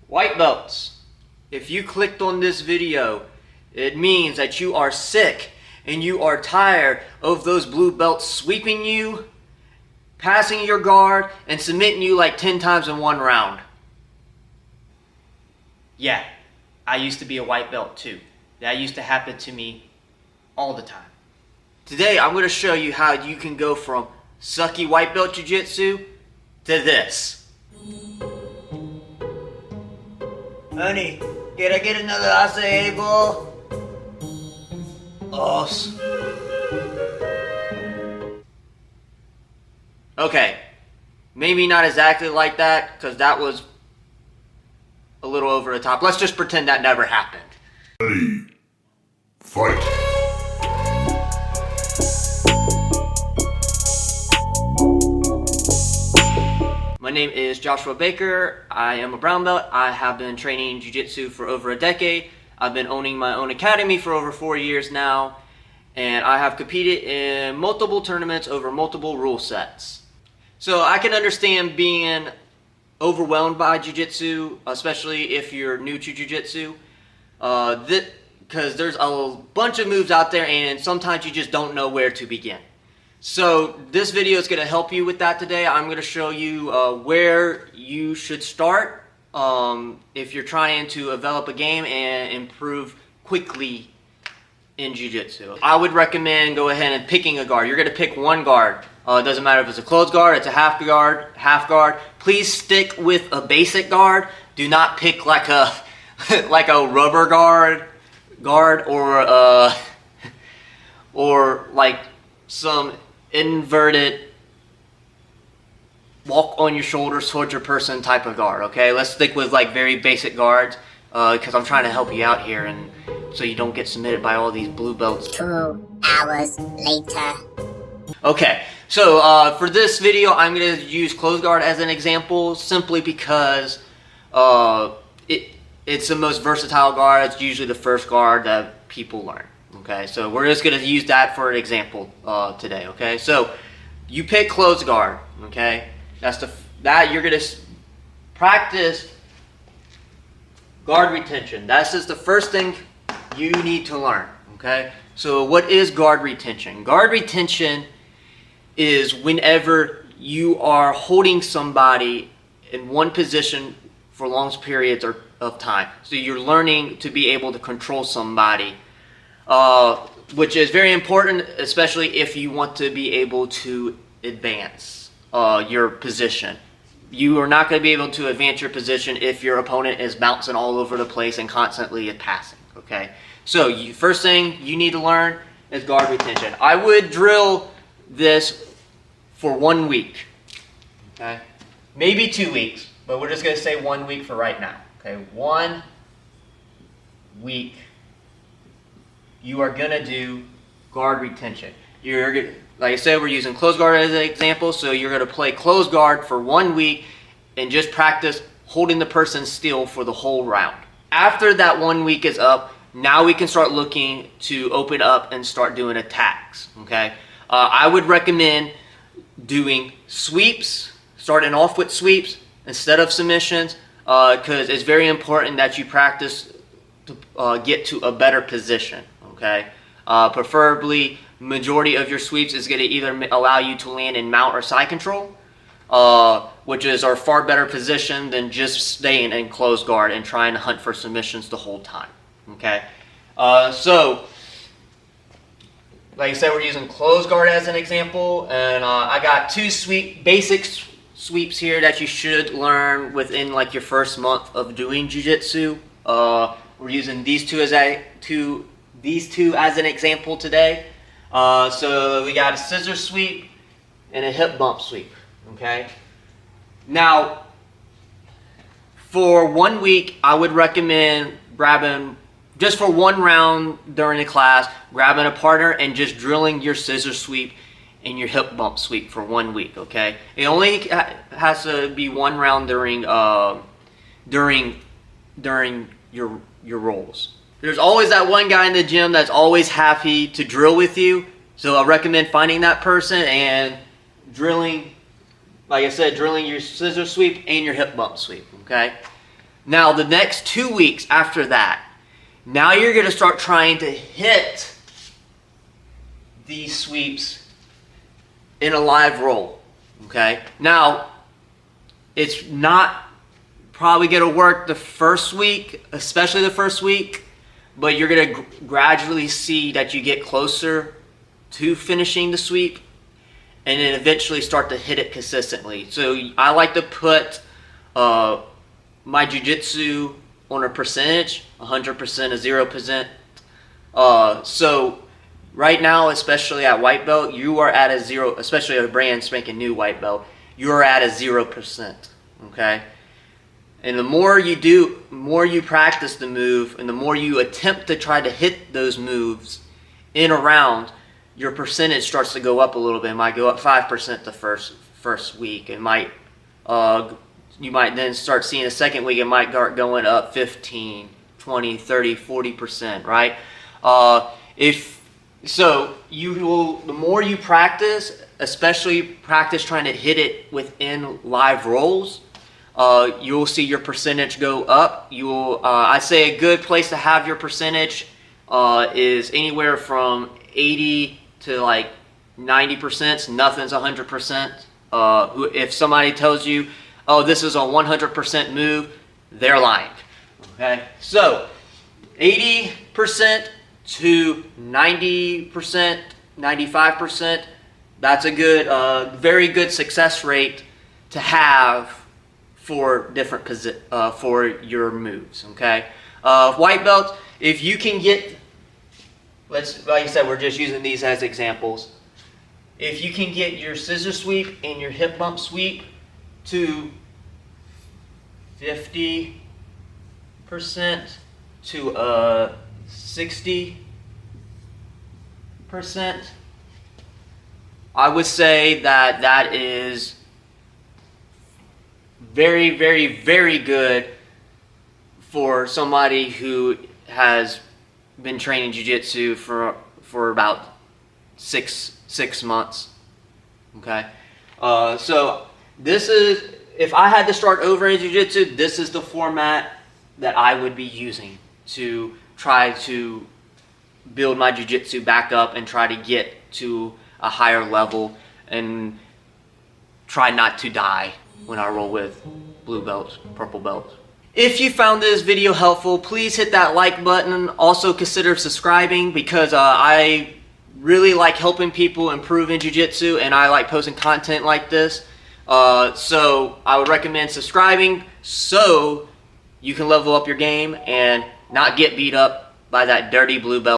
White belts, if you clicked on this video, it means that you are sick and you are tired of those blue belts sweeping you, passing your guard, and submitting you like 10 times in one round. Yeah, I used to be a white belt too. That used to happen to me all the time. Today I'm going to show you how you can go from sucky white belt jiu-jitsu to this. Honey, can I get another acai bowl? Os. Okay, maybe not exactly like that, because that was a little over the top. Let's just pretend that never happened. Ready, fight. My name is Joshua Baker. I am a brown belt. I have been training jiu-jitsu for over a decade. I've been owning my own academy for over 4 years now, and I have competed in multiple tournaments over multiple rule sets. So I can understand being overwhelmed by jiu-jitsu, especially if you're new to jiu-jitsu, because there's a bunch of moves out there and sometimes you just don't know where to begin. So this video is going to help you with that today. I'm going to show you where you should start if you're trying to develop a game and improve quickly in jiu-jitsu. I would recommend go ahead and picking a guard. You're going to pick one guard. It doesn't matter if it's a closed guard, it's a half guard. Please stick with a basic guard. Do not pick like a like a rubber guard or like some inverted walk on your shoulders towards your person type of guard. Okay, let's stick with like very basic guards because I'm trying to help you out here, and so you don't get submitted by all these blue belts 2 hours later. Okay, so for this video I'm going to use closed guard as an example simply because it's the most versatile guard. It's usually the first guard that people learn. Okay, so we're just going to use that for an example today. Okay, so you pick closed guard. Okay, that you're going to practice guard retention. That's just the first thing you need to learn. Okay, so what is guard retention? Guard retention is whenever you are holding somebody in one position for long periods of time. So you're learning to be able to control somebody. Which is very important, especially if you want to be able to advance your position. You are not going to be able to advance your position if your opponent is bouncing all over the place and constantly passing. Okay, so first thing you need to learn is guard retention. I would drill this for 1 week. Okay, maybe 2 weeks, but we're just going to say 1 week for right now. Okay, 1 week. You are going to do guard retention. Like I said, we're using closed guard as an example, so you're going to play closed guard for 1 week and just practice holding the person still for the whole round. After that 1 week is up, now we can start looking to open up and start doing attacks. Okay, I would recommend doing sweeps, starting off with sweeps instead of submissions, because it's very important that you practice to get to a better position. Okay, preferably majority of your sweeps is going to either allow you to land in mount or side control, which is our far better position than just staying in closed guard and trying to hunt for submissions the whole time. Okay, so like I said, we're using closed guard as an example, and I got 2 basic sweeps here that you should learn within like your first month of doing jiu-jitsu. We're using these two as an example today. So we got a scissor sweep and a hip bump sweep. Okay. Now, for 1 week, I would recommend grabbing, just for 1 round during the class, grabbing a partner and just drilling your scissor sweep and your hip bump sweep for 1 week. Okay. It only has to be 1 round during your rolls. There's always that one guy in the gym that's always happy to drill with you. So I recommend finding that person and drilling, like I said, drilling your scissor sweep and your hip bump sweep. Okay. Now the next 2 weeks after that, now you're going to start trying to hit these sweeps in a live roll. Okay? Now, it's not probably going to work the first week, especially the first week, but you're going to gradually see that you get closer to finishing the sweep and then eventually start to hit it consistently. So I like to put my jiu-jitsu on a percentage, 100% or 0%. So right now, especially at white belt, you are at a 0, especially a brand spanking new white belt, you are at a 0%, okay? And the more you do, more you practice the move, and the more you attempt to try to hit those moves in a round, your percentage starts to go up a little bit. It might go up 5% the first week. It might, you might then start seeing the second week, it might start going up 15, 20, 30, 40%, right? So you will, the more you practice, especially practice trying to hit it within live rolls, you'll see your percentage go up. I'd say a good place to have your percentage is anywhere from 80 to like 90%. Nothing's 100%. If somebody tells you, oh, this is a 100% move, they're lying. Okay, so 80% to 90%, 95%. That's a good, very good success rate to have for different for your moves. Okay, white belt. If you can get, like I said, we're just using these as examples. If you can get your scissor sweep and your hip bump sweep to 50% to 60%, I would say that is very, very, very good for somebody who has been training jiu-jitsu for about six months. Okay, so this is, if I had to start over in jiu-jitsu, this is the format that I would be using to try to build my jiu-jitsu back up and try to get to a higher level and try not to die when I roll with blue belts, purple belts. If you found this video helpful, please hit that like button. Also consider subscribing, because I really like helping people improve in jiu-jitsu, and I like posting content like this. So I would recommend subscribing so you can level up your game and not get beat up by that dirty blue belt.